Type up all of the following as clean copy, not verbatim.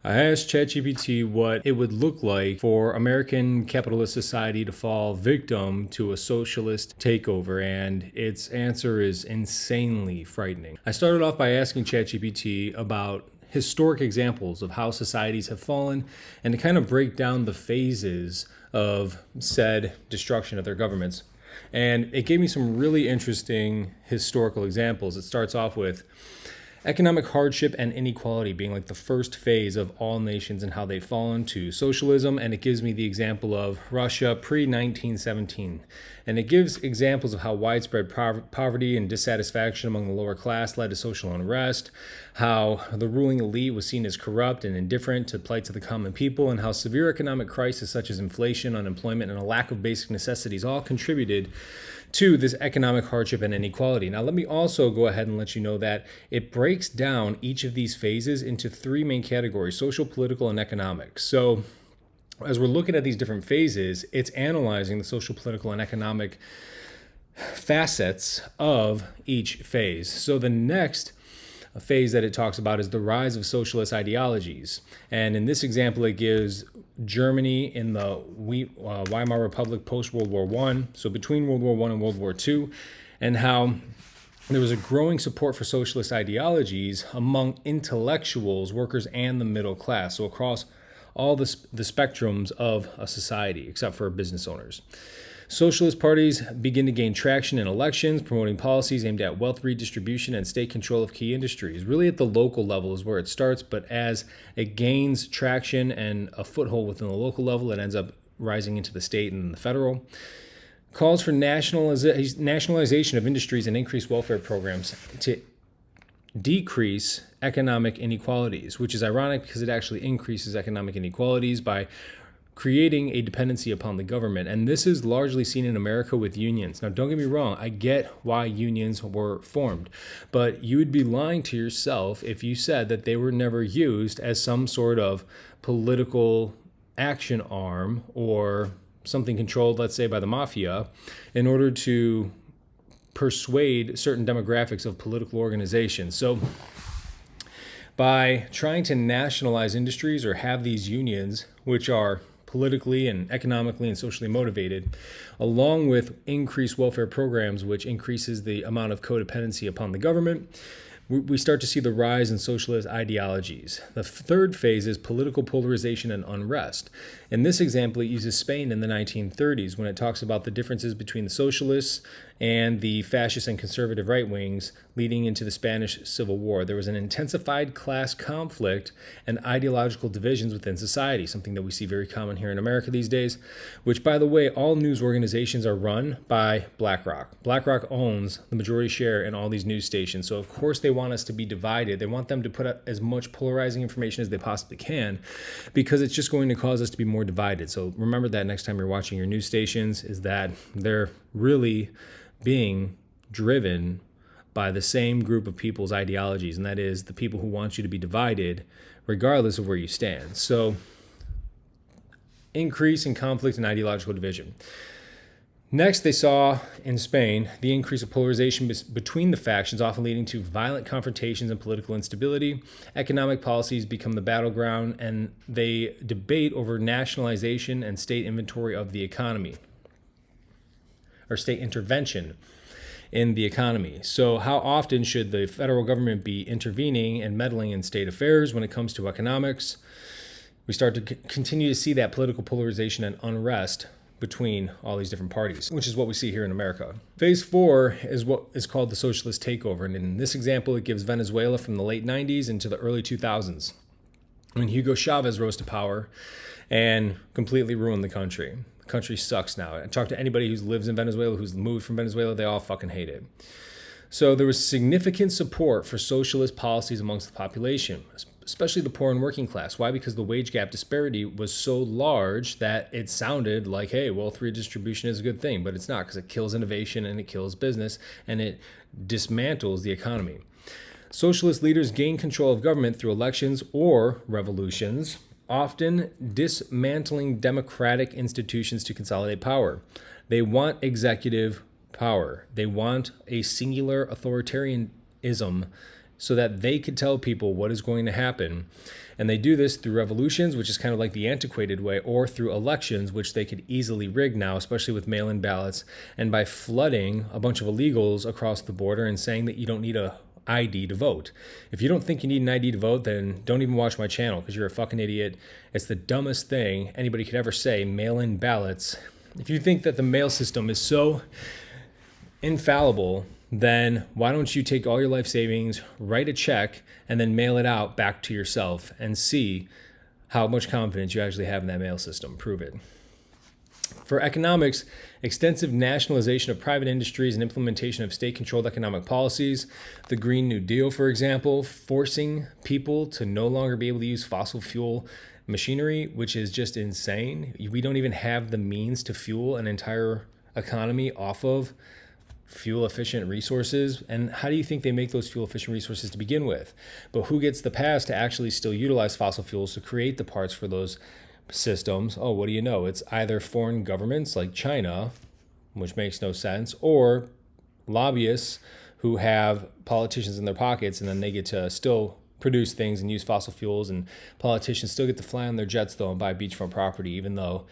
I asked ChatGPT what it would look like for American capitalist society to fall victim to a socialist takeover, and its answer is insanely frightening. I started off by asking ChatGPT about historic examples of how societies have fallen and to kind of break down the phases of said destruction of their governments. And it gave me some really interesting historical examples. It starts off with economic hardship and inequality being like the first phase of all nations and how they've fallen to socialism. And it gives me the example of Russia pre-1917. And it gives examples of how widespread poverty and dissatisfaction among the lower class led to social unrest, how the ruling elite was seen as corrupt and indifferent to plights of the common people, and how severe economic crises such as inflation, unemployment, and a lack of basic necessities all contributed to this economic hardship and inequality. Now, let me also go ahead and let you know that it breaks down each of these phases into three main categories: social, political, and economic. So as we're looking at these different phases, it's analyzing the social, political, and economic facets of each phase. So the next phase that it talks about is the rise of socialist ideologies. And in this example, it gives Germany in the Weimar Republic post-World War I, so between World War I and World War II, and how there was a growing support for socialist ideologies among intellectuals, workers, and the middle class, so across all the spectrums of a society, except for business owners. Socialist parties begin to gain traction in elections, promoting policies aimed at wealth redistribution and state control of key industries. Really at the local level is where it starts, but as it gains traction and a foothold within the local level, it ends up rising into the state and the federal. Calls for nationalization of industries and increased welfare programs to decrease economic inequalities, which is ironic because it actually increases economic inequalities by creating a dependency upon the government. And this is largely seen in America with unions. Now, don't get me wrong, I get why unions were formed, but you would be lying to yourself if you said that they were never used as some sort of political action arm or something controlled, let's say, by the mafia in order to persuade certain demographics of political organizations. So by trying to nationalize industries or have these unions, which are politically and economically and socially motivated, along with increased welfare programs, which increases the amount of codependency upon the government, we start to see the rise in socialist ideologies. The third phase is political polarization and unrest. In this example, it uses Spain in the 1930s when it talks about the differences between the socialists and the fascist and conservative right wings leading into the Spanish Civil War. There was an intensified class conflict and ideological divisions within society, something that we see very common here in America these days, which, by the way, all news organizations are run by BlackRock. BlackRock owns the majority share in all these news stations, so of course they want us to be divided. They want them to put out as much polarizing information as they possibly can because it's just going to cause us to be more divided. So remember that next time you're watching your news stations, is that they're really being driven by the same group of people's ideologies, and that is the people who want you to be divided regardless of where you stand. So increase in conflict and ideological division. Next, they saw in Spain the increase of polarization between the factions, often leading to violent confrontations and political instability. Economic policies become the battleground, and they debate over nationalization and state inventory of the economy, or state intervention in the economy. So how often should the federal government be intervening and meddling in state affairs when it comes to economics? We start to continue to see that political polarization and unrest between all these different parties, which is what we see here in America. Phase 4 is what is called the socialist takeover. And in this example, it gives Venezuela from the late 90s into the early 2000s, when Hugo Chavez rose to power and completely ruined the country. The country sucks now. I talk to anybody who lives in Venezuela, who's moved from Venezuela, they all fucking hate it. So there was significant support for socialist policies amongst the population, especially the poor and working class. Why? Because the wage gap disparity was so large that it sounded like, hey, wealth redistribution is a good thing, but it's not, because it kills innovation and it kills business and it dismantles the economy. Socialist leaders gain control of government through elections or revolutions, often dismantling democratic institutions to consolidate power. They want executive power. They want a singular authoritarianism so that they could tell people what is going to happen. And they do this through revolutions, which is kind of like the antiquated way, or through elections, which they could easily rig now, especially with mail-in ballots, and by flooding a bunch of illegals across the border and saying that you don't need a ID to vote. If you don't think you need an ID to vote, then don't even watch my channel because you're a fucking idiot. It's the dumbest thing anybody could ever say, mail-in ballots. If you think that the mail system is so infallible, then why don't you take all your life savings, write a check, and then mail it out back to yourself and see how much confidence you actually have in that mail system. Prove it. For economics, extensive nationalization of private industries and implementation of state-controlled economic policies, the Green New Deal, for example, forcing people to no longer be able to use fossil fuel machinery, which is just insane. We don't even have the means to fuel an entire economy off of fuel-efficient resources. And how do you think they make those fuel-efficient resources to begin with? But who gets the pass to actually still utilize fossil fuels to create the parts for those systems? Oh, what do you know? It's either foreign governments like China, which makes no sense, or lobbyists who have politicians in their pockets, and then they get to still produce things and use fossil fuels, and politicians still get to fly on their jets though and buy beachfront property, even though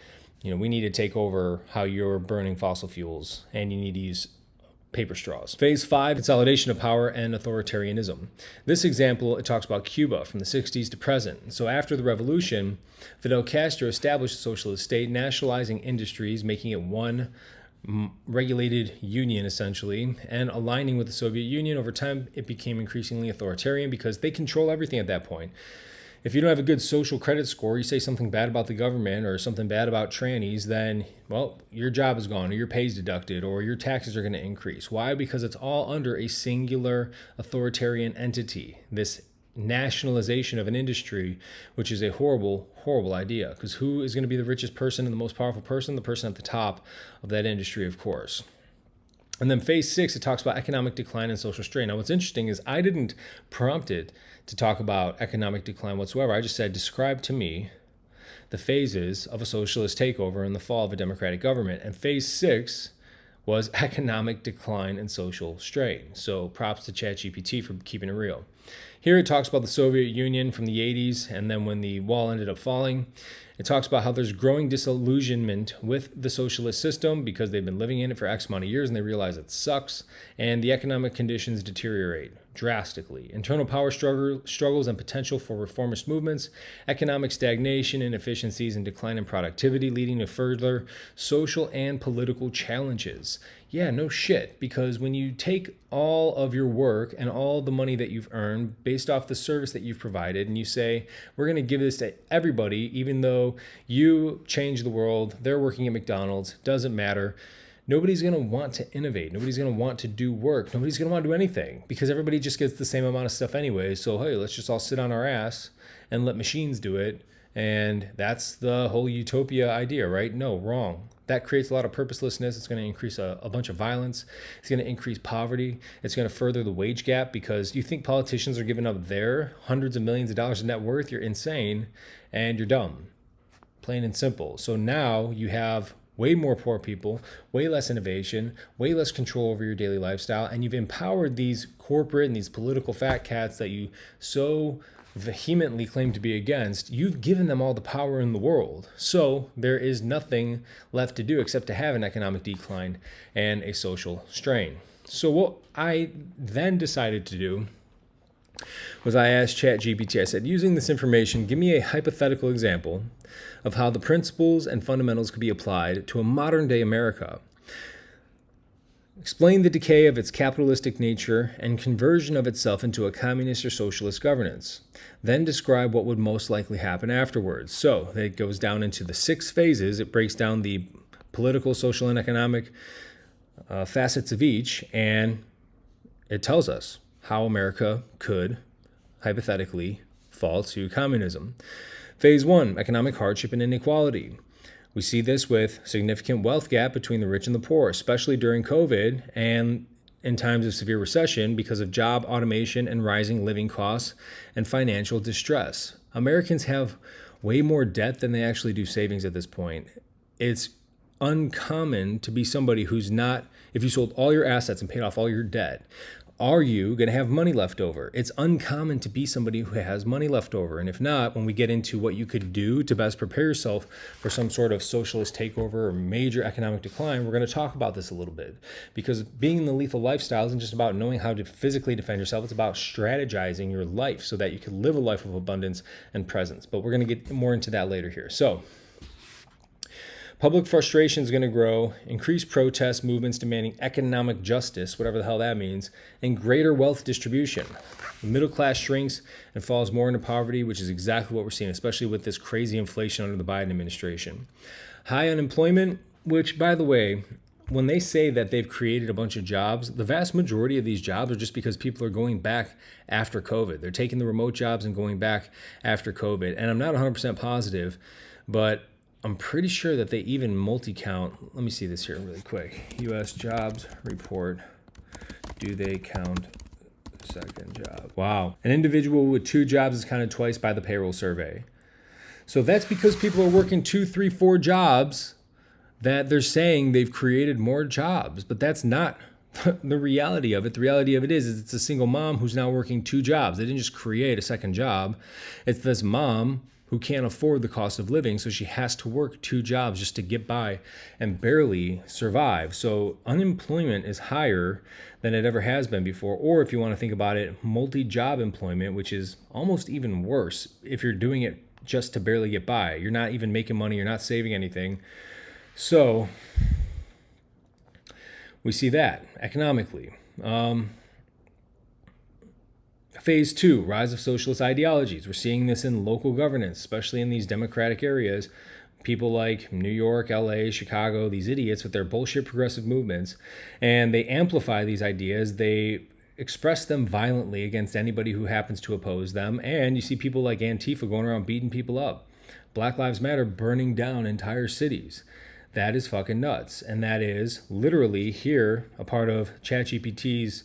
we need to take over how you're burning fossil fuels and you need to use paper straws. Phase 5, consolidation of power and authoritarianism. This example, it talks about Cuba from the 60s to present. So after the revolution, Fidel Castro established a socialist state, nationalizing industries, making it one regulated union essentially, and aligning with the Soviet Union. Over time, it became increasingly authoritarian because they control everything at that point. If you don't have a good social credit score, you say something bad about the government or something bad about trannies, then, well, your job is gone or your pay's deducted or your taxes are going to increase. Why? Because it's all under a singular authoritarian entity, this nationalization of an industry, which is a horrible, horrible idea. Because who is going to be the richest person and the most powerful person? The person at the top of that industry, of course. And then phase 6, it talks about economic decline and social strain. Now, what's interesting is I didn't prompt it to talk about economic decline whatsoever. I just said, describe to me the phases of a socialist takeover and the fall of a democratic government. And phase 6 was economic decline and social strain. So props to ChatGPT for keeping it real. Here it talks about the Soviet Union from the 80s, and then when the wall ended up falling, it talks about how there's growing disillusionment with the socialist system because they've been living in it for X amount of years and they realize it sucks, and the economic conditions deteriorate drastically. Internal power struggles and potential for reformist movements, economic stagnation, inefficiencies, and decline in productivity, leading to further social and political challenges. Yeah, no shit, because when you take all of your work and all the money that you've earned based off the service that you've provided, and you say, we're going to give this to everybody, even though you changed the world, they're working at McDonald's, doesn't matter. Nobody's going to want to innovate. Nobody's going to want to do work. Nobody's going to want to do anything because everybody just gets the same amount of stuff anyway. So, hey, let's just all sit on our ass and let machines do it. And that's the whole utopia idea, right? No, wrong. That creates a lot of purposelessness. It's going to increase a bunch of violence. It's going to increase poverty. It's going to further the wage gap because you think politicians are giving up their hundreds of millions of dollars in net worth. You're insane and you're dumb, plain and simple. So now you have way more poor people, way less innovation, way less control over your daily lifestyle, and you've empowered these corporate and these political fat cats that you so vehemently claim to be against. You've given them all the power in the world. So there is nothing left to do except to have an economic decline and a social strain. So what I then decided to do was I asked ChatGPT, I said, using this information, give me a hypothetical example of how the principles and fundamentals could be applied to a modern day America. Explain the decay of its capitalistic nature and conversion of itself into a communist or socialist governance. Then describe what would most likely happen afterwards. So it goes down into the 6 phases. It breaks down the political, social, and economic facets of each, and it tells us how America could hypothetically fall to communism. Phase 1, economic hardship and inequality. We see this with significant wealth gap between the rich and the poor, especially during COVID and in times of severe recession because of job automation and rising living costs and financial distress. Americans have way more debt than they actually do savings at this point. It's uncommon to be somebody who's not, if you sold all your assets and paid off all your debt, Are you going to have money left over? It's uncommon to be somebody who has money left over. And if not, when we get into what you could do to best prepare yourself for some sort of socialist takeover or major economic decline, we're going to talk about this a little bit. Because being in the lethal lifestyle isn't just about knowing how to physically defend yourself. It's about strategizing your life so that you can live a life of abundance and presence. But we're going to get more into that later here. So, public frustration is going to grow, increased protest movements demanding economic justice, whatever the hell that means, and greater wealth distribution. The middle class shrinks and falls more into poverty, which is exactly what we're seeing, especially with this crazy inflation under the Biden administration. High unemployment, which, by the way, when they say that they've created a bunch of jobs, the vast majority of these jobs are just because people are going back after COVID. They're taking the remote jobs and going back after COVID. And I'm not 100% positive, but I'm pretty sure that they even multi-count. Let me see this here really quick. U.S. jobs report. Do they count second job? Wow. An individual with 2 jobs is counted twice by the payroll survey. So that's because people are working 2, 3, 4 jobs that they're saying they've created more jobs. But that's not the reality of it. The reality of it is it's a single mom who's now working 2 jobs. They didn't just create a second job. It's this mom who can't afford the cost of living, so she has to work 2 jobs just to get by and barely survive. So unemployment is higher than it ever has been before. Or if you want to think about it, multi-job employment, which is almost even worse if you're doing it just to barely get by. You're not even making money, you're not saving anything. So we see that economically. Phase 2, rise of socialist ideologies. We're seeing this in local governance, especially in these democratic areas. People like New York, LA, Chicago, these idiots with their bullshit progressive movements, and they amplify these ideas. They express them violently against anybody who happens to oppose them. And you see people like Antifa going around beating people up. Black Lives Matter burning down entire cities. That is fucking nuts. And that is literally here a part of ChatGPT's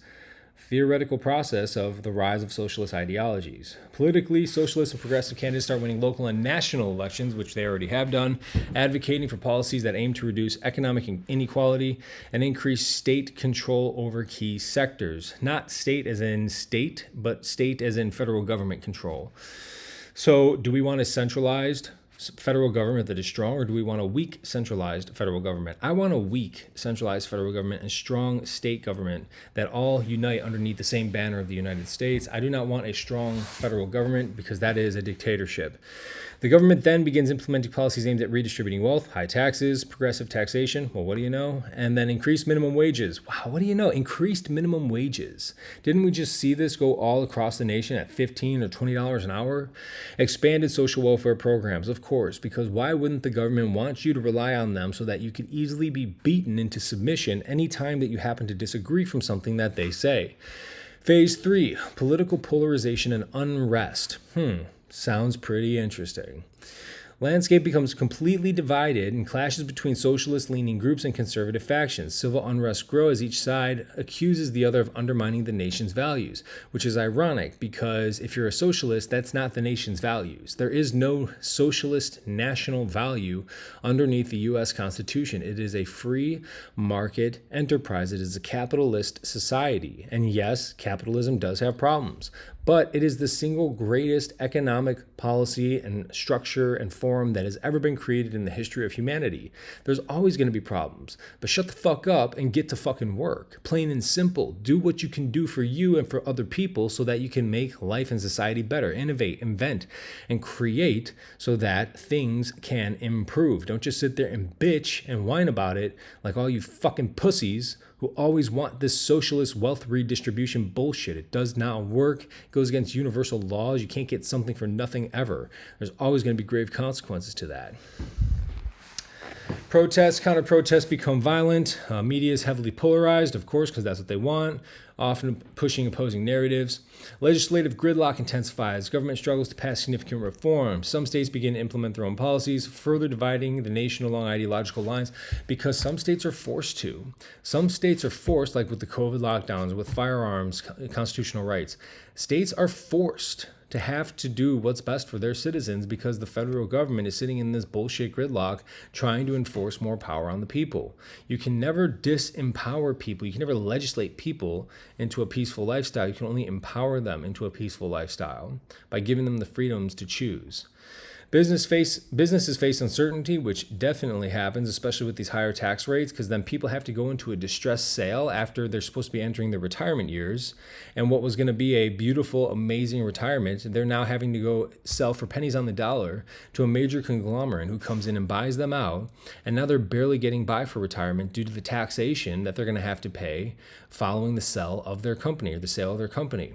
theoretical process of the rise of socialist ideologies. Politically, socialist and progressive candidates start winning local and national elections, which they already have done, advocating for policies that aim to reduce economic inequality and increase state control over key sectors. Not state as in state, but state as in federal government control. So do we want a centralized federal government that is strong, or do we want a weak centralized federal government? I want a weak centralized federal government and strong state government that all unite underneath the same banner of the United States. I do not want a strong federal government because that is a dictatorship. The government then begins implementing policies aimed at redistributing wealth, high taxes, progressive taxation, well, what do you know? And then increased minimum wages. Wow, what do you know? Increased minimum wages. Didn't we just see this go all across the nation at $15 or $20 an hour? Expanded social welfare programs, of course, because why wouldn't the government want you to rely on them so that you could easily be beaten into submission anytime that you happen to disagree from something that they say? Phase 3, political polarization and unrest. Sounds pretty interesting. Landscape becomes completely divided and clashes between socialist-leaning groups and conservative factions. Civil unrest grows as each side accuses the other of undermining the nation's values, which is ironic because if you're a socialist, that's not the nation's values. There is no socialist national value underneath the U.S. Constitution. It is a free market enterprise. It is a capitalist society. And yes, capitalism does have problems, but it is the single greatest economic policy and structure and form that has ever been created in the history of humanity. There's always going to be problems, but shut the fuck up and get to fucking work. Plain and simple. Do what you can do for you and for other people so that you can make life and society better. Innovate, invent, and create so that things can improve. Don't just sit there and bitch and whine about it like all you fucking pussies who always want this socialist wealth redistribution bullshit. It does not work. It goes against universal laws. You can't get something for nothing ever. There's always going to be grave consequences to that. Protests, counter-protests become violent. Media is heavily polarized, of course, because that's what they want, often pushing opposing narratives. Legislative gridlock intensifies. Government struggles to pass significant reform. Some states begin to implement their own policies, further dividing the nation along ideological lines because some states are forced to. Some states are forced, like with the COVID lockdowns, with firearms, constitutional rights. States are forced to have to do what's best for their citizens because the federal government is sitting in this bullshit gridlock trying to enforce more power on the people. You can never disempower people. You can never legislate people into a peaceful lifestyle. You can only empower them into a peaceful lifestyle by giving them the freedoms to choose. Businesses face uncertainty, which definitely happens, especially with these higher tax rates, because then people have to go into a distressed sale after they're supposed to be entering their retirement years. And what was going to be a beautiful, amazing retirement, they're now having to go sell for pennies on the dollar to a major conglomerate who comes in and buys them out. And now they're barely getting by for retirement due to the taxation that they're going to have to pay following the sale of their company or the sale of their company.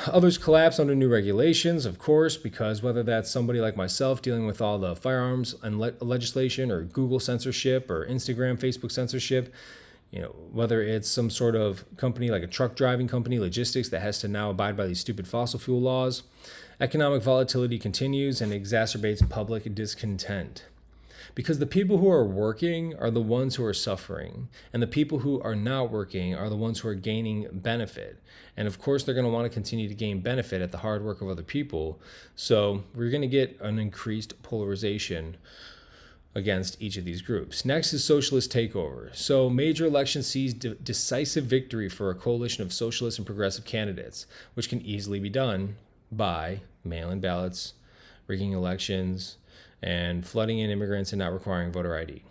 Others collapse under new regulations, of course, because whether that's somebody like myself dealing with all the firearms and legislation, or Google censorship, or Instagram, Facebook censorship, whether it's some sort of company like a truck driving company, logistics, that has to now abide by these stupid fossil fuel laws, economic volatility continues and exacerbates public discontent. Because the people who are working are the ones who are suffering, and the people who are not working are the ones who are gaining benefit. And of course, they're going to want to continue to gain benefit at the hard work of other people. So we're going to get an increased polarization against each of these groups. Next is socialist takeover. So major election sees decisive victory for a coalition of socialist and progressive candidates, which can easily be done by mail-in ballots, rigging elections, and flooding in immigrants and not requiring voter ID.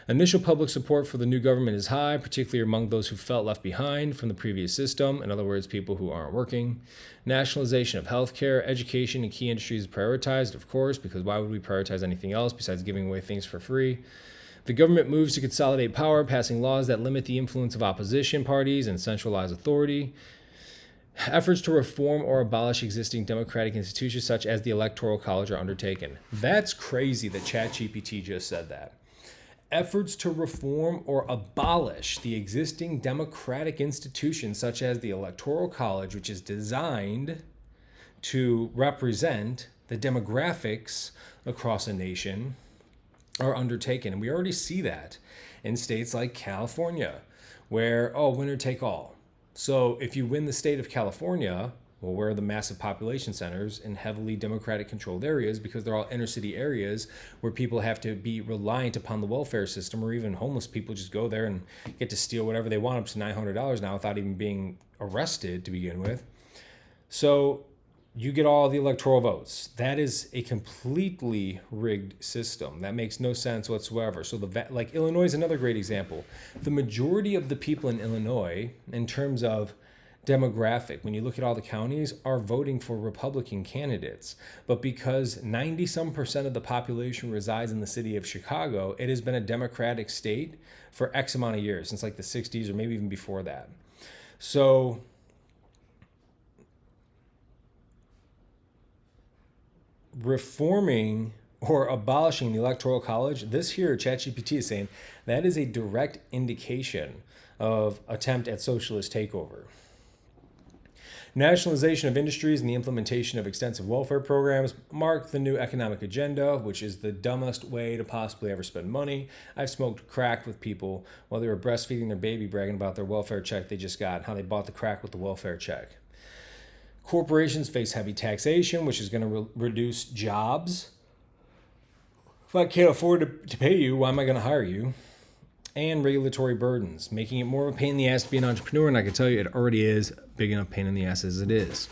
Initial public support for the new government is high, particularly among those who felt left behind from the previous system, in other words, people who aren't working. Nationalization of healthcare, education, and key industries is prioritized, of course, because why would we prioritize anything else besides giving away things for free? The government moves to consolidate power, passing laws that limit the influence of opposition parties and centralize authority. Efforts to reform or abolish existing democratic institutions such as the Electoral College are undertaken. That's crazy that ChatGPT just said that. Efforts to reform or abolish the existing democratic institutions such as the Electoral College, which is designed to represent the demographics across a nation, are undertaken. And we already see that in states like California, where, winner take all. So if you win the state of California, well, where are the massive population centers in heavily Democratic controlled areas, because they're all inner city areas where people have to be reliant upon the welfare system, or even homeless people just go there and get to steal whatever they want up to $900 now without even being arrested to begin with. So you get all the electoral votes. That is a completely rigged system. That makes no sense whatsoever. So like Illinois is another great example. The majority of the people in Illinois, in terms of demographic, when you look at all the counties, are voting for Republican candidates. But because 90% of the population resides in the city of Chicago, it has been a Democratic state for X amount of years, since like the 60s or maybe even before that. So reforming or abolishing the Electoral College, this here, ChatGPT is saying, that is a direct indication of attempt at socialist takeover. Nationalization of industries and the implementation of extensive welfare programs mark the new economic agenda, which is the dumbest way to possibly ever spend money. I've smoked crack with people while they were breastfeeding their baby, bragging about their welfare check they just got and how they bought the crack with the welfare check. Corporations face heavy taxation, which is going to reduce jobs. If I can't afford to pay you, why am I going to hire you? And regulatory burdens, making it more of a pain in the ass to be an entrepreneur. And I can tell you, it already is a big enough pain in the ass as it is.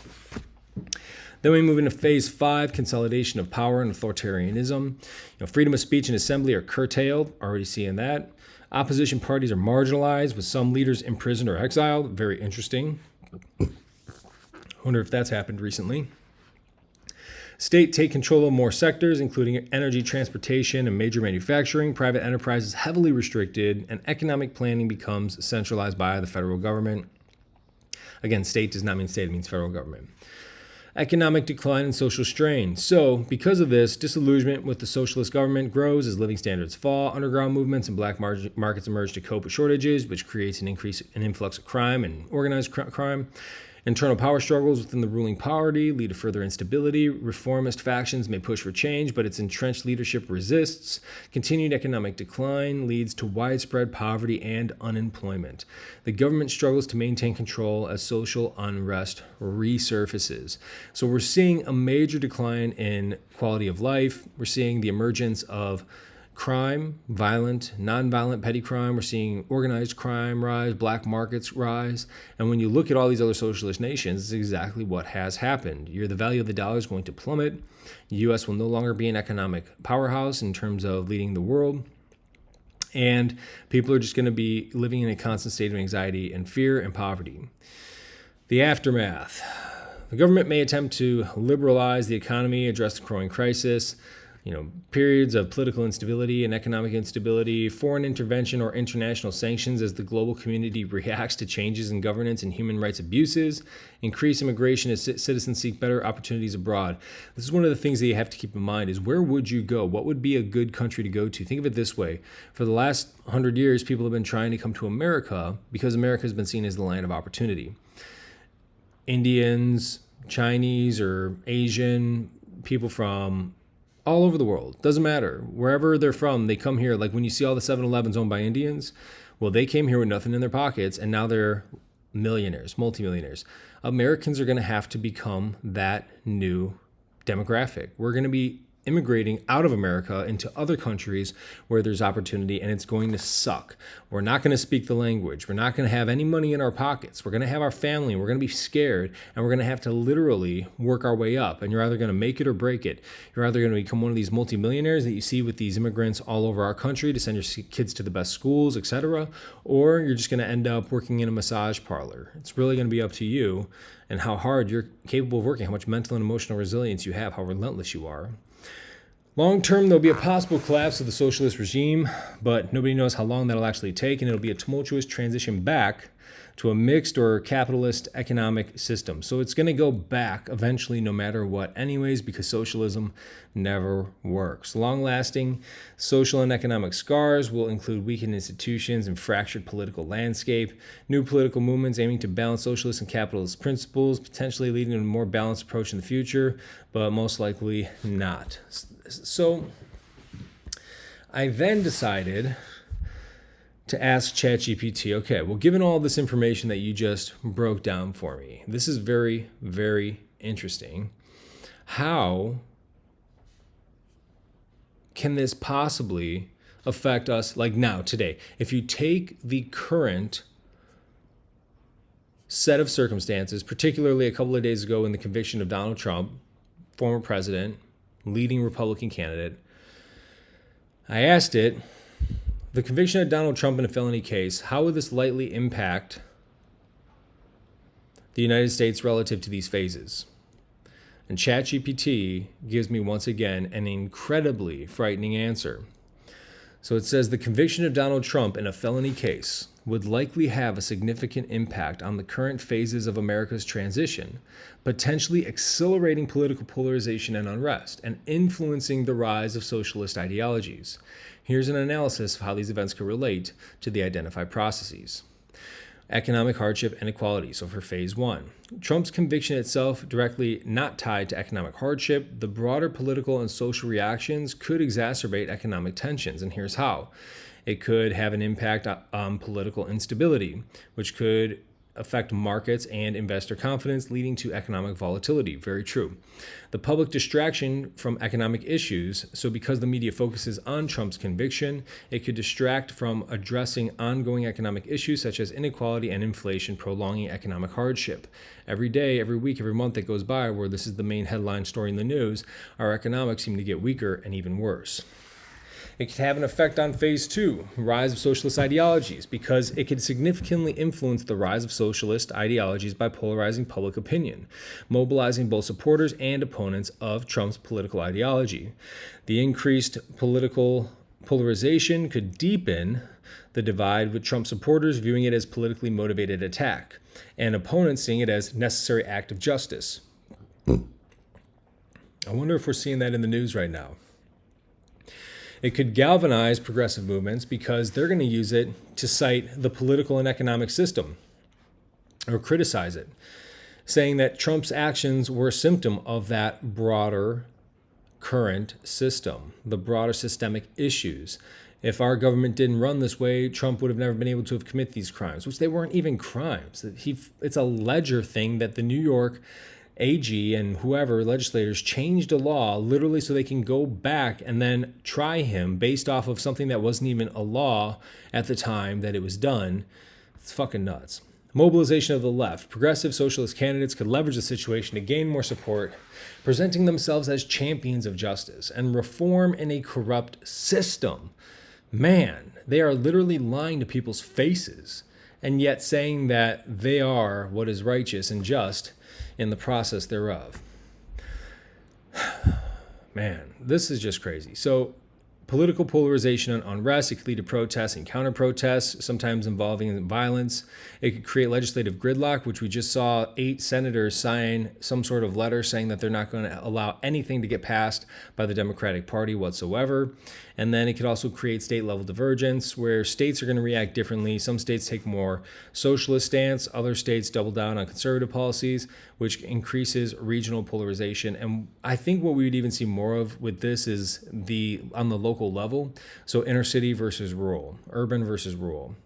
Then we move into phase 5, consolidation of power and authoritarianism. Freedom of speech and assembly are curtailed. Already seeing that. Opposition parties are marginalized, with some leaders imprisoned or exiled. Very interesting. Wonder if that's happened recently. State take control of more sectors, including energy, transportation, and major manufacturing. Private enterprise is heavily restricted, and economic planning becomes centralized by the federal government. Again, state does not mean state, it means federal government. Economic decline and social strain. So, because of this, disillusionment with the socialist government grows as living standards fall. Underground movements and black markets emerge to cope with shortages, which creates an influx of crime and organized crime. Internal power struggles within the ruling party lead to further instability. Reformist factions may push for change, but its entrenched leadership resists. Continued economic decline leads to widespread poverty and unemployment. The government struggles to maintain control as social unrest resurfaces. So we're seeing a major decline in quality of life. We're seeing the emergence of crime, violent, nonviolent, petty crime. We're seeing organized crime rise, black markets rise. And when you look at all these other socialist nations, it's exactly what has happened. The value of the dollar is going to plummet. The U.S. will no longer be an economic powerhouse in terms of leading the world. And people are just going to be living in a constant state of anxiety and fear and poverty. The aftermath. The government may attempt to liberalize the economy, address the growing crisis. Periods of political instability and economic instability, foreign intervention or international sanctions as the global community reacts to changes in governance and human rights abuses, increased immigration as citizens seek better opportunities abroad. This is one of the things that you have to keep in mind is where would you go? What would be a good country to go to? Think of it this way. For the last 100 years, people have been trying to come to America because America has been seen as the land of opportunity. Indians, Chinese, or Asian, people from all over the world. Doesn't matter. Wherever they're from, they come here. Like when you see all the 7-Elevens owned by Indians, well, they came here with nothing in their pockets, and now they're millionaires, multimillionaires. Americans are going to have to become that new demographic. We're going to be immigrating out of America into other countries where there's opportunity, and it's going to suck. We're not going to speak the language. We're not going to have any money in our pockets. We're going to have our family. We're going to be scared, and we're going to have to literally work our way up. And you're either going to make it or break it. You're either going to become one of these multimillionaires that you see with these immigrants all over our country to send your kids to the best schools, etc., or you're just going to end up working in a massage parlor. It's really going to be up to you and how hard you're capable of working, how much mental and emotional resilience you have, how relentless you are. Long term, there'll be a possible collapse of the socialist regime, but nobody knows how long that'll actually take, and it'll be a tumultuous transition back to a mixed or capitalist economic system. So it's going to go back eventually no matter what anyways, because socialism never works. Long-lasting social and economic scars will include weakened institutions and fractured political landscape, new political movements aiming to balance socialist and capitalist principles, potentially leading to a more balanced approach in the future, but most likely not. So I then decided to ask ChatGPT, okay, well, given all this information that you just broke down for me, this is very, very interesting. How can this possibly affect us like now, today? If you take the current set of circumstances, particularly a couple of days ago in the conviction of Donald Trump, former president, leading Republican candidate, I asked it, the conviction of Donald Trump in a felony case, how would this lightly impact the United States relative to these phases? And ChatGPT gives me once again an incredibly frightening answer. So it says the conviction of Donald Trump in a felony case would likely have a significant impact on the current phases of America's transition, potentially accelerating political polarization and unrest and influencing the rise of socialist ideologies. Here's an analysis of how these events could relate to the identified processes. Economic hardship and equality. So for phase one, Trump's conviction itself directly not tied to economic hardship, the broader political and social reactions could exacerbate economic tensions. And here's how. It could have an impact on political instability, which could affect markets and investor confidence, leading to economic volatility. Very true. The public distraction from economic issues. So because the media focuses on Trump's conviction, it could distract from addressing ongoing economic issues such as inequality and inflation, prolonging economic hardship. Every day, every week, every month that goes by where this is the main headline story in the news, our economics seem to get weaker and even worse. It could have an effect on phase two, rise of socialist ideologies, because it could significantly influence the rise of socialist ideologies by polarizing public opinion, mobilizing both supporters and opponents of Trump's political ideology. The increased political polarization could deepen the divide, with Trump supporters viewing it as politically motivated attack, and opponents seeing it as necessary act of justice. I wonder if we're seeing that in the news right now. It could galvanize progressive movements because they're going to use it to cite the political and economic system or criticize it. saying that Trump's actions were a symptom of that broader current system, the broader systemic issues. If our government didn't run this way, Trump would have never been able to have committed these crimes, which they weren't even crimes. It's a ledger thing that the New York AG and whoever, legislators, changed a law literally so they can go back and then try him based off of something that wasn't even a law at the time that it was done. It's fucking nuts. Mobilization of the left. Progressive socialist candidates could leverage the situation to gain more support, presenting themselves as champions of justice and reform in a corrupt system. Man, they are literally lying to people's faces and yet saying that they are what is righteous and just in the process thereof. Man, this is just crazy. So, political polarization and unrest, it could lead to protests and counter-protests, sometimes involving violence. It could create legislative gridlock, which we just saw 8 senators sign some sort of letter saying that they're not going to allow anything to get passed by the Democratic Party whatsoever. And then it could also create state-level divergence where states are going to react differently. Some states take more socialist stance. Other states double down on conservative policies, which increases regional polarization. And I think what we would even see more of with this is on the local level. So inner city versus rural, urban versus rural.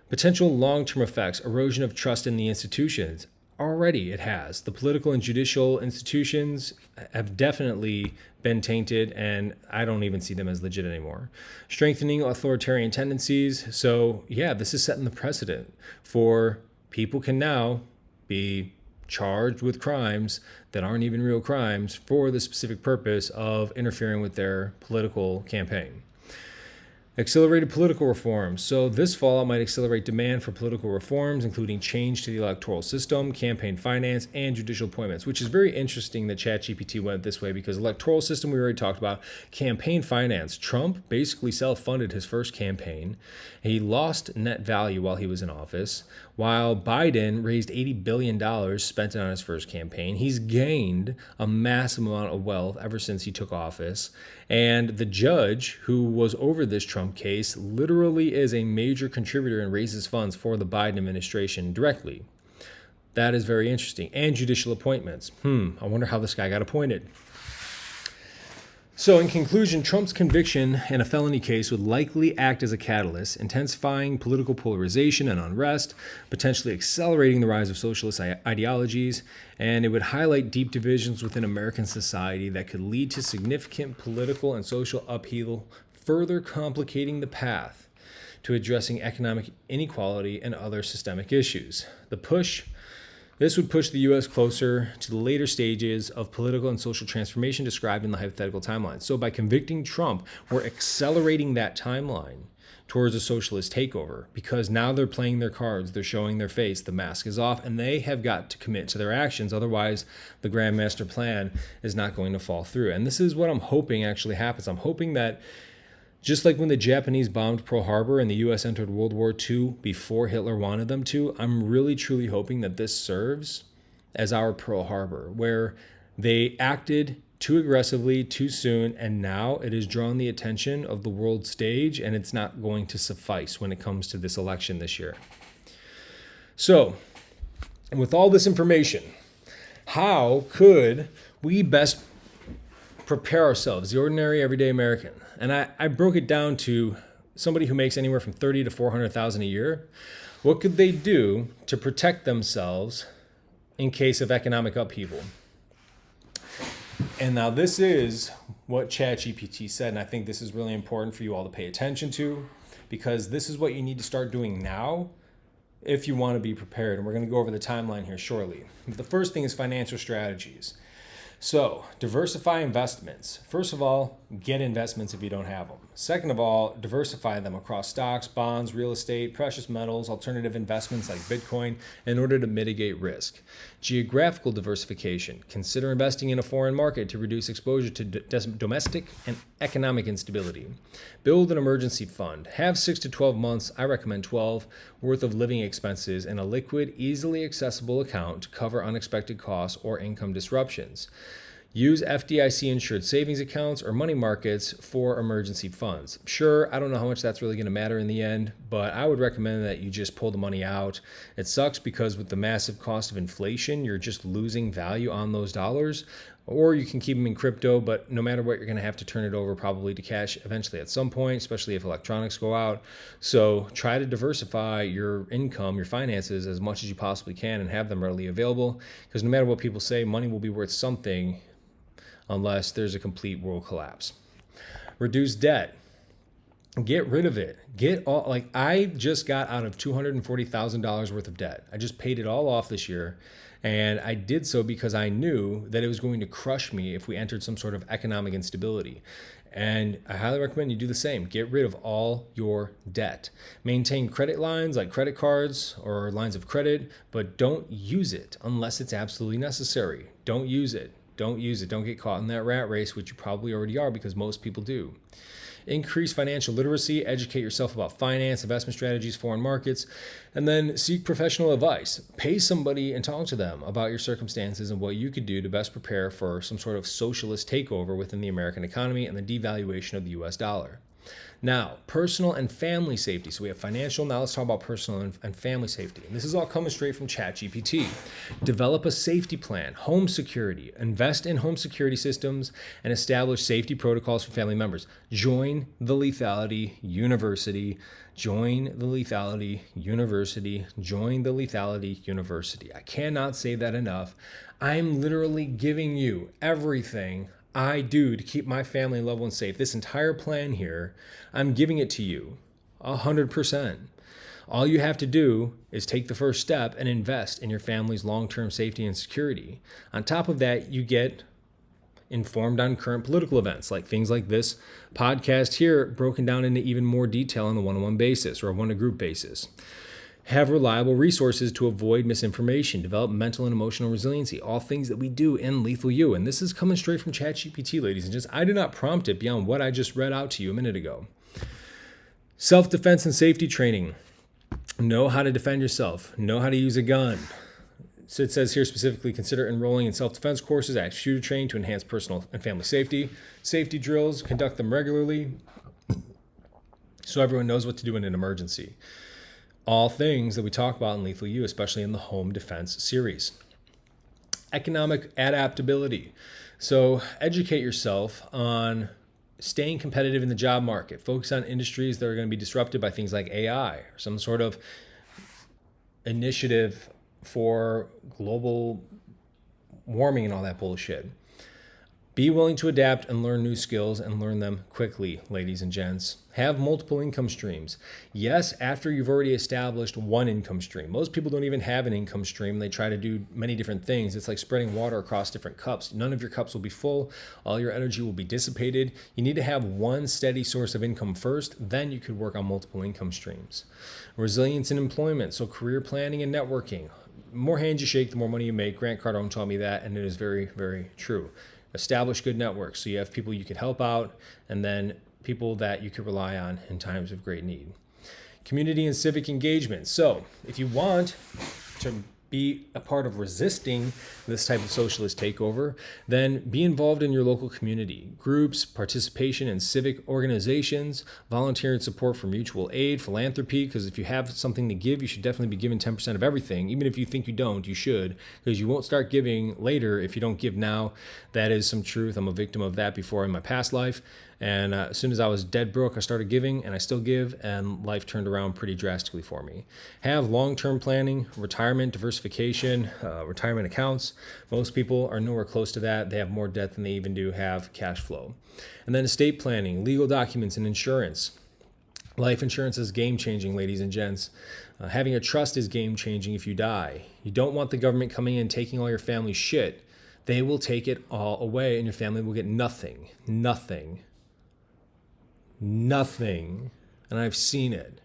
Potential long-term effects, erosion of trust in the institutions. Already it has. The political and judicial institutions have definitely been tainted, and I don't even see them as legit anymore. Strengthening authoritarian tendencies. So yeah, this is setting the precedent for people can now be charged with crimes that aren't even real crimes for the specific purpose of interfering with their political campaign. Accelerated political reforms. So this fallout might accelerate demand for political reforms, including change to the electoral system, campaign finance, and judicial appointments, which is very interesting that ChatGPT went this way because electoral system we already talked about, campaign finance. Trump basically self-funded his first campaign. He lost net value while he was in office, while Biden raised $80 billion, spent it on his first campaign. He's gained a massive amount of wealth ever since he took office. And the judge who was over this Trump case literally is a major contributor and raises funds for the Biden administration directly. That is very interesting. And judicial appointments. I wonder how this guy got appointed. So in conclusion, Trump's conviction in a felony case would likely act as a catalyst, intensifying political polarization and unrest, potentially accelerating the rise of socialist ideologies, and it would highlight deep divisions within American society that could lead to significant political and social upheaval, further complicating the path to addressing economic inequality and other systemic issues. This would push the U.S. closer to the later stages of political and social transformation described in the hypothetical timeline. So by convicting Trump, we're accelerating that timeline towards a socialist takeover because now they're playing their cards, they're showing their face, the mask is off, and they have got to commit to their actions. Otherwise, the Grand Master Plan is not going to fall through. And this is what I'm hoping actually happens. I'm hoping that just like when the Japanese bombed Pearl Harbor and the U.S. entered World War II before Hitler wanted them to, I'm really, truly hoping that this serves as our Pearl Harbor, where they acted too aggressively, too soon, and now it has drawn the attention of the world stage, and it's not going to suffice when it comes to this election this year. So, with all this information, how could we best prepare ourselves, the ordinary, everyday American? And I broke it down to somebody who makes anywhere from $30,000 to $400,000 a year. What could they do to protect themselves in case of economic upheaval? And now this is what ChatGPT said, and I think this is really important for you all to pay attention to because this is what you need to start doing now if you want to be prepared. And we're going to go over the timeline here shortly. The first thing is financial strategies. So, diversify investments. First of all, get investments if you don't have them. Second of all, diversify them across stocks, bonds, real estate, precious metals, alternative investments like Bitcoin in order to mitigate risk. Geographical diversification. Consider investing in a foreign market to reduce exposure to domestic and economic instability. Build an emergency fund. Have 6 to 12 months, I recommend 12, worth of living expenses in a liquid, easily accessible account to cover unexpected costs or income disruptions. Use FDIC insured savings accounts or money markets for emergency funds. Sure, I don't know how much that's really going to matter in the end, but I would recommend that you just pull the money out. It sucks because with the massive cost of inflation, you're just losing value on those dollars. Or you can keep them in crypto, but no matter what, you're going to have to turn it over probably to cash eventually at some point, especially if electronics go out. So try to diversify your income, your finances as much as you possibly can and have them readily available, because no matter what people say, money will be worth something unless there's a complete world collapse. Reduce debt. Get rid of it. I just got out of $240,000 worth of debt. I just paid it all off this year. And I did so because I knew that it was going to crush me if we entered some sort of economic instability. And I highly recommend you do the same. Get rid of all your debt. Maintain credit lines like credit cards or lines of credit, but don't use it unless it's absolutely necessary. Don't use it. Don't use it. Don't get caught in that rat race, which you probably already are because most people do. Increase financial literacy, educate yourself about finance, investment strategies, foreign markets, and then seek professional advice. Pay somebody and talk to them about your circumstances and what you could do to best prepare for some sort of socialist takeover within the American economy and the devaluation of the US dollar. Now, personal and family safety. So we have financial. Now let's talk about personal and family safety. And this is all coming straight from ChatGPT. Develop a safety plan, home security, invest in home security systems, and establish safety protocols for family members. Join the Lethality University. Join the Lethality University. Join the Lethality University. I cannot say that enough. I'm literally giving you everything I do to keep my family and loved ones safe. This entire plan here, I'm giving it to you 100%. All you have to do is take the first step and invest in your family's long-term safety and security. On top of that, you get informed on current political events, like things like this podcast here, broken down into even more detail on a one-on-one basis or a one-to-group basis. Have reliable resources to avoid misinformation, develop mental and emotional resiliency, all things that we do in Lethal You. And this is coming straight from ChatGPT, ladies and gents. I did not prompt it beyond what I just read out to you a minute ago. Self-defense and safety training. Know how to defend yourself. Know how to use a gun. So it says here specifically, consider enrolling in self-defense courses, active shooter training to enhance personal and family safety. Safety drills, conduct them regularly so everyone knows what to do in an emergency. All things that we talk about in Lethal You, especially in the home defense series. Economic adaptability. So educate yourself on staying competitive in the job market. Focus on industries that are going to be disrupted by things like AI or some sort of initiative for global warming and all that bullshit. Be willing to adapt and learn new skills and learn them quickly, ladies and gents. Have multiple income streams. Yes, after you've already established one income stream. Most people don't even have an income stream. They try to do many different things. It's like spreading water across different cups. None of your cups will be full. All your energy will be dissipated. You need to have one steady source of income first. Then you could work on multiple income streams. Resilience in employment. So career planning and networking. The more hands you shake, the more money you make. Grant Cardone taught me that, and it is very, very true. Establish good networks so you have people you can help out and then people that you can rely on in times of great need. Community and civic engagement. So if you want to be a part of resisting this type of socialist takeover, then be involved in your local community, groups, participation in civic organizations, volunteer and support for mutual aid, philanthropy, because if you have something to give, you should definitely be giving 10% of everything. Even if you think you don't, you should, because you won't start giving later if you don't give now. That is some truth. I'm a victim of that before in my past life. And as soon as I was dead broke, I started giving, and I still give, and life turned around pretty drastically for me. Have long-term planning, retirement, diversification, retirement accounts. Most people are nowhere close to that. They have more debt than they even do have cash flow. And then estate planning, legal documents, and insurance. Life insurance is game-changing, ladies and gents. Having a trust is game-changing if you die. You don't want the government coming in and taking all your family's shit. They will take it all away, and your family will get nothing. Nothing. And I've seen it.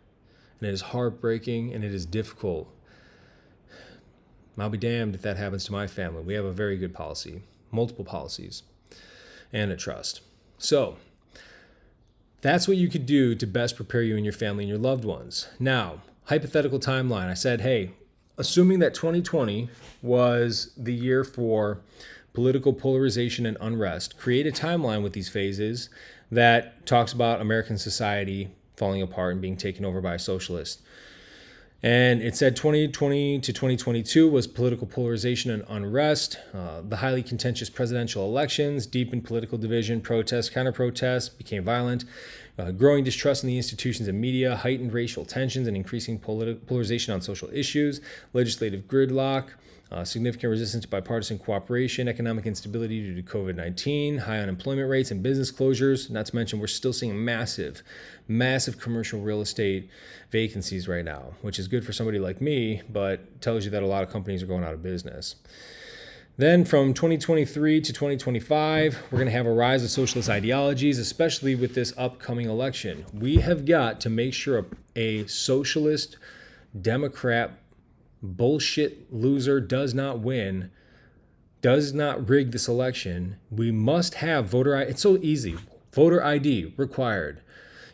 And it is heartbreaking and it is difficult. I'll be damned if that happens to my family. We have a very good policy, multiple policies, and a trust. So that's what you could do to best prepare you and your family and your loved ones. Now, hypothetical timeline. I said, hey, assuming that 2020 was the year for political polarization and unrest. Create a timeline with these phases that talks about American society falling apart and being taken over by a socialist. And it said 2020 to 2022 was political polarization and unrest. The highly contentious presidential elections deepened political division, protests, counter-protests became violent. Growing distrust in the institutions and media, heightened racial tensions, and increasing polarization on social issues, legislative gridlock, significant resistance to bipartisan cooperation, economic instability due to COVID-19, high unemployment rates, and business closures. Not to mention, we're still seeing massive commercial real estate vacancies right now, which is good for somebody like me, but tells you that a lot of companies are going out of business. Then from 2023 to 2025, we're going to have a rise of socialist ideologies, especially with this upcoming election. We have got to make sure a socialist, Democrat, bullshit loser does not win, does not rig this election. We must have voter ID. It's so easy. Voter ID required.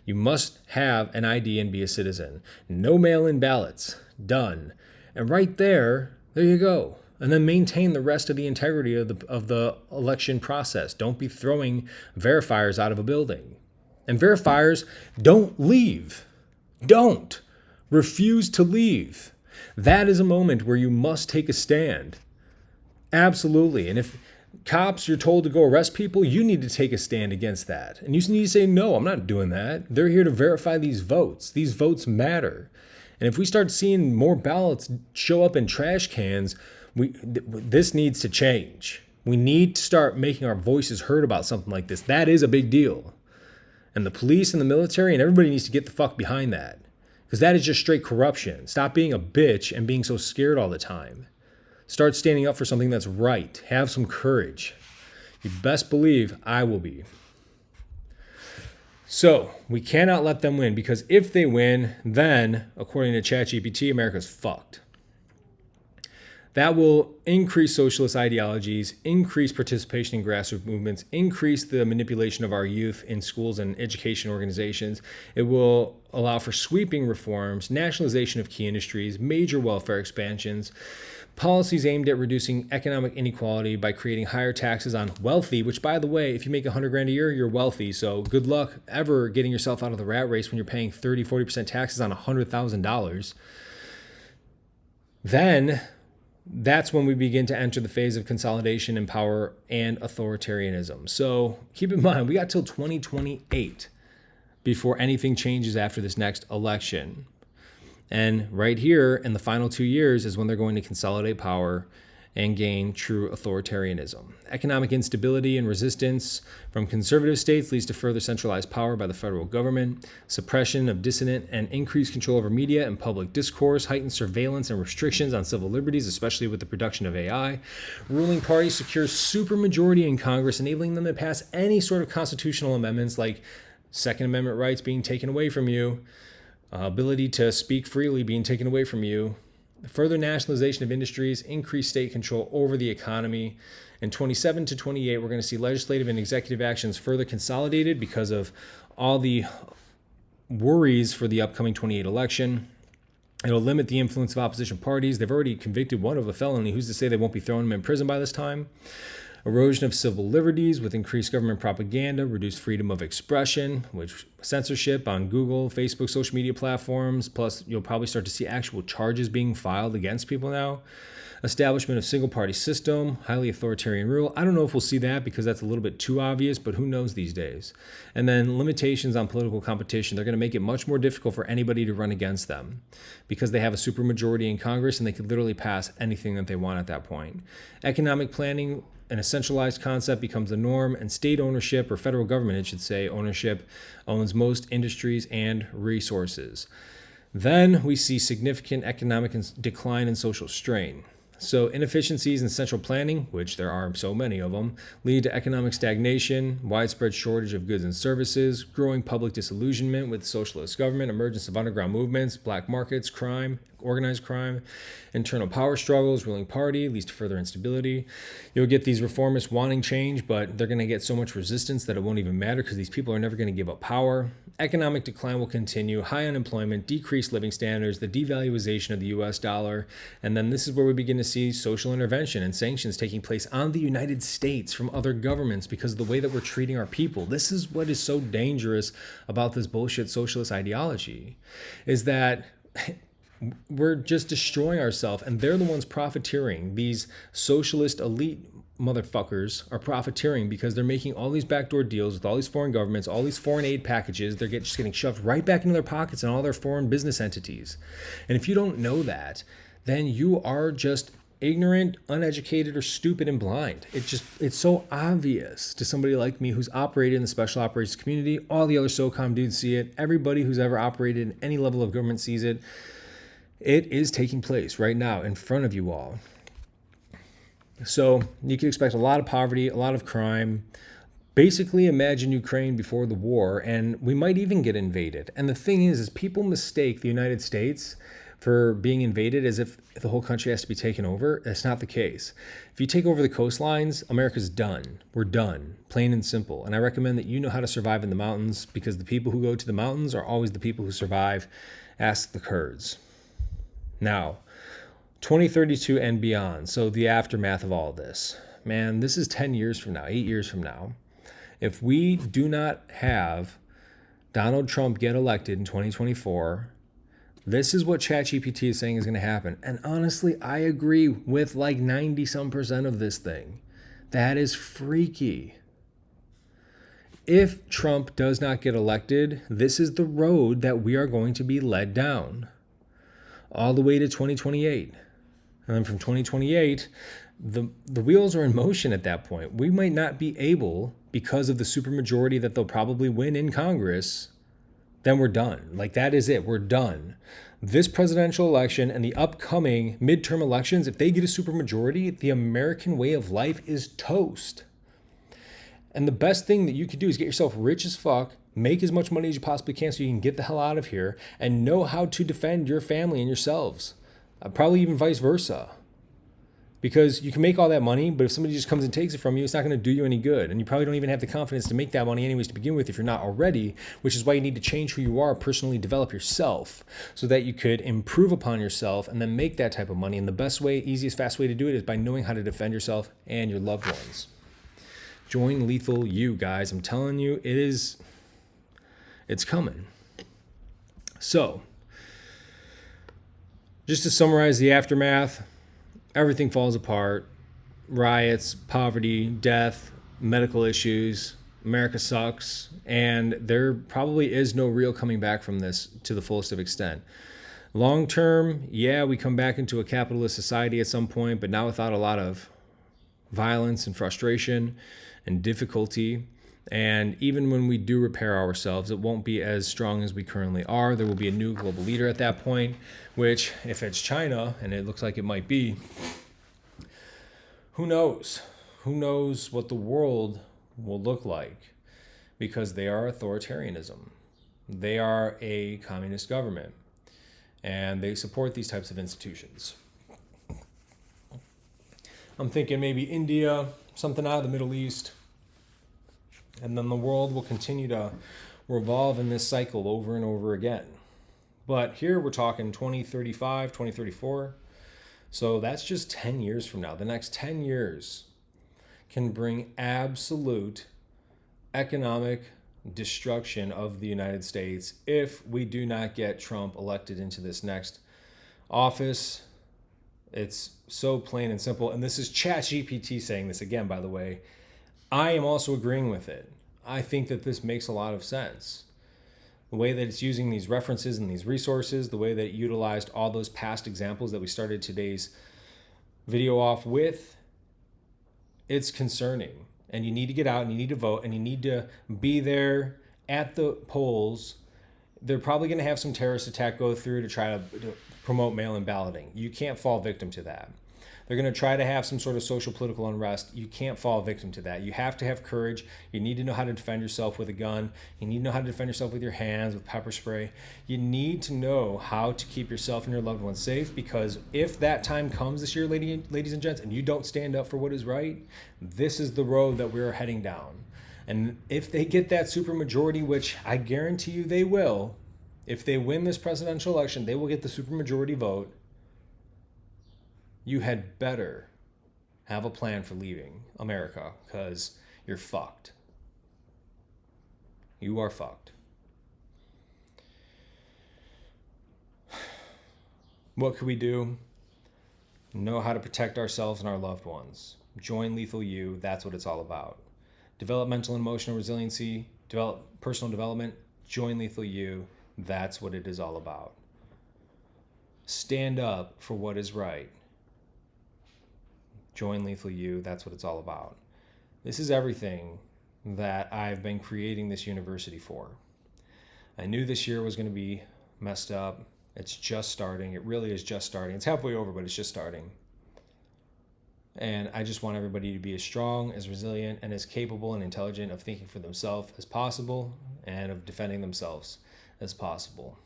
You must have an ID and be a citizen. No mail-in ballots. Done. And right there you go. And then maintain the rest of the integrity of the election process. Don't be throwing verifiers out of a building. And verifiers don't leave. Don't. Refuse to leave. That is a moment where you must take a stand. Absolutely. And if cops, you're told to go arrest people, you need to take a stand against that. And you need to say, no, I'm not doing that. They're here to verify these votes. These votes matter. And if we start seeing more ballots show up in trash cans, this needs to change. We need to start making our voices heard about something like this. That is a big deal. And the police and the military and everybody needs to get the fuck behind that. Because that is just straight corruption. Stop being a bitch and being so scared all the time. Start standing up for something that's right. Have some courage. You best believe I will be. So we cannot let them win, because if they win, then, according to ChatGPT, America's fucked. That will increase socialist ideologies, increase participation in grassroots movements, increase the manipulation of our youth in schools and education organizations. It will allow for sweeping reforms, nationalization of key industries, major welfare expansions, policies aimed at reducing economic inequality by creating higher taxes on wealthy, which, by the way, if you make $100,000 a year, you're wealthy. So good luck ever getting yourself out of the rat race when you're paying 30-40% taxes on $100,000. Then that's when we begin to enter the phase of consolidation in power and authoritarianism. So keep in mind, we got till 2028 before anything changes after this next election. And right here in the final 2 years is when they're going to consolidate power and gain true authoritarianism. Economic instability and resistance from conservative states leads to further centralized power by the federal government, suppression of dissident and increased control over media and public discourse, heightened surveillance and restrictions on civil liberties, especially with the production of AI. Ruling party secures supermajority in Congress, enabling them to pass any sort of constitutional amendments like Second Amendment rights being taken away from you, ability to speak freely being taken away from you, further nationalization of industries, increased state control over the economy. In 27 to 28, we're going to see legislative and executive actions further consolidated because of all the worries for the upcoming 28 election. It'll limit the influence of opposition parties. They've already convicted one of a felony. Who's to say they won't be throwing him in prison by this time? Erosion of civil liberties with increased government propaganda, reduced freedom of expression, which censorship on Google, Facebook, social media platforms. Plus, you'll probably start to see actual charges being filed against people now. Establishment of single-party system, highly authoritarian rule. I don't know if we'll see that because that's a little bit too obvious, but who knows these days. And then limitations on political competition. They're going to make it much more difficult for anybody to run against them because they have a supermajority in Congress and they could literally pass anything that they want at that point. Economic planning and a centralized concept becomes the norm, and state ownership, or federal government, it should say, ownership owns most industries and resources. Then we see significant economic decline and social strain. So inefficiencies in central planning, which there are so many of them, lead to economic stagnation, widespread shortage of goods and services, growing public disillusionment with socialist government, emergence of underground movements, black markets, crime, organized crime, internal power struggles, ruling party, leads to further instability. You'll get these reformists wanting change, but they're going to get so much resistance that it won't even matter because these people are never going to give up power. Economic decline will continue, high unemployment, decreased living standards, the devaluation of the US dollar, and then this is where we begin to see social intervention and sanctions taking place on the United States from other governments because of the way that we're treating our people. This is what is so dangerous about this bullshit socialist ideology, is that we're just destroying ourselves, and they're the ones profiteering. These socialist elite motherfuckers are profiteering because they're making all these backdoor deals with all these foreign governments, all these foreign aid packages. They're just getting shoved right back into their pockets and all their foreign business entities. And if you don't know that, then you are just ignorant, uneducated, or stupid and blind. It's so obvious to somebody like me who's operated in the special operations community. All the other SOCOM dudes see it. Everybody who's ever operated in any level of government sees it. It is taking place right now in front of you all. So you can expect a lot of poverty, a lot of crime. Basically, imagine Ukraine before the war, and we might even get invaded. And the thing is people mistake the United States for being invaded as if the whole country has to be taken over. That's not the case. If you take over the coastlines, America's done. We're done, plain and simple. And I recommend that you know how to survive in the mountains, because the people who go to the mountains are always the people who survive. Ask the Kurds. Now, 2032 and beyond, so the aftermath of all this. Man, this is 10 years from now, 8 years from now. If we do not have Donald Trump get elected in 2024, this is what ChatGPT is saying is going to happen. And honestly, I agree with like 90% of this thing. That is freaky. If Trump does not get elected, this is the road that we are going to be led down all the way to 2028. And then from 2028, the wheels are in motion at that point. We might not be able, because of the supermajority that they'll probably win in Congress, then we're done. Like, that is it. We're done. This presidential election and the upcoming midterm elections, if they get a supermajority, the American way of life is toast. And the best thing that you could do is get yourself rich as fuck, make as much money as you possibly can so you can get the hell out of here, and know how to defend your family and yourselves. Probably even vice versa. Because you can make all that money, but if somebody just comes and takes it from you, it's not going to do you any good. And you probably don't even have the confidence to make that money anyways to begin with if you're not already, which is why you need to change who you are, personally develop yourself so that you could improve upon yourself and then make that type of money. And the best way, easiest, fast way to do it is by knowing how to defend yourself and your loved ones. Join Lethal You, guys. I'm telling you, it's coming. So, just to summarize the aftermath, everything falls apart. Riots, poverty, death, medical issues. America sucks. And there probably is no real coming back from this to the fullest of extent. Long term, yeah, we come back into a capitalist society at some point, but not without a lot of violence and frustration and difficulty. And even when we do repair ourselves, it won't be as strong as we currently are. There will be a new global leader at that point, which, if it's China, and it looks like it might be, who knows? Who knows what the world will look like? Because they are authoritarianism. They are a communist government, and they support these types of institutions. I'm thinking maybe India, something out of the Middle East. And then the world will continue to revolve in this cycle over and over again. But here we're talking 2035, 2034. So that's just 10 years from now. The next 10 years can bring absolute economic destruction of the United States if we do not get Trump elected into this next office. It's so plain and simple. And this is ChatGPT saying this again, by the way. I am also agreeing with it. I think that this makes a lot of sense. The way that it's using these references and these resources, the way that it utilized all those past examples that we started today's video off with, it's concerning. And you need to get out and you need to vote and you need to be there at the polls. They're probably going to have some terrorist attack go through to try to promote mail-in balloting. You can't fall victim to that. They're going to try to have some sort of social political unrest. You can't fall victim to that. You have to have courage. You need to know how to defend yourself with a gun. You need to know how to defend yourself with your hands, with pepper spray. You need to know how to keep yourself and your loved ones safe, because if that time comes this year, ladies and gents, and you don't stand up for what is right, this is the road that we're heading down. And if they get that supermajority, which I guarantee you they will, if they win this presidential election, they will get the supermajority vote. You had better have a plan for leaving America, because you're fucked. You are fucked. What could we do? Know how to protect ourselves and our loved ones. Join Lethal You. That's what it's all about. Develop mental and emotional resiliency. Develop personal development. Join Lethal You. That's what it is all about. Stand up for what is right. Join Lethal You. That's what it's all about. This is everything that I've been creating this university for. I knew this year was going to be messed up. It's just starting. It really is just starting. It's halfway over, but it's just starting. And I just want everybody to be as strong, as resilient, and as capable and intelligent of thinking for themselves as possible and of defending themselves as possible.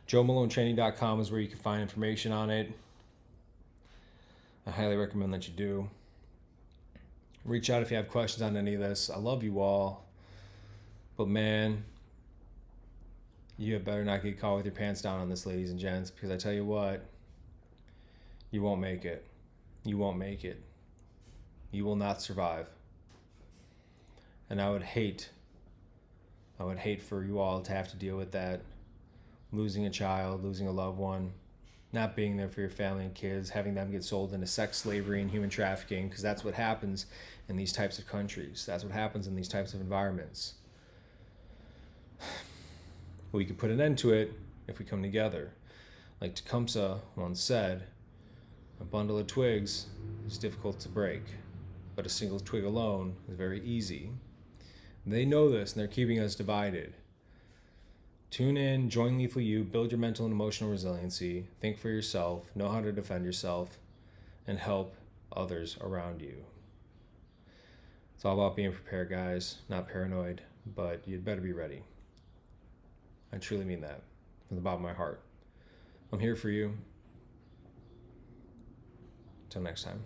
JoeMaloneTraining.com is where you can find information on it. I highly recommend that you do. Reach out if you have questions on any of this. I love you all. But man, you better not get caught with your pants down on this, ladies and gents, because I tell you what, you won't make it. You won't make it. You will not survive. And I would hate for you all to have to deal with that. Losing a child, losing a loved one, not being there for your family and kids, having them get sold into sex slavery and human trafficking, because that's what happens in these types of countries. That's what happens in these types of environments. We can put an end to it if we come together. Like Tecumseh once said, a bundle of twigs is difficult to break, but a single twig alone is very easy. They know this, and they're keeping us divided. Tune in, join Lethal You, build your mental and emotional resiliency, think for yourself, know how to defend yourself, and help others around you. It's all about being prepared, guys, not paranoid, but you'd better be ready. I truly mean that from the bottom of my heart. I'm here for you. Till next time.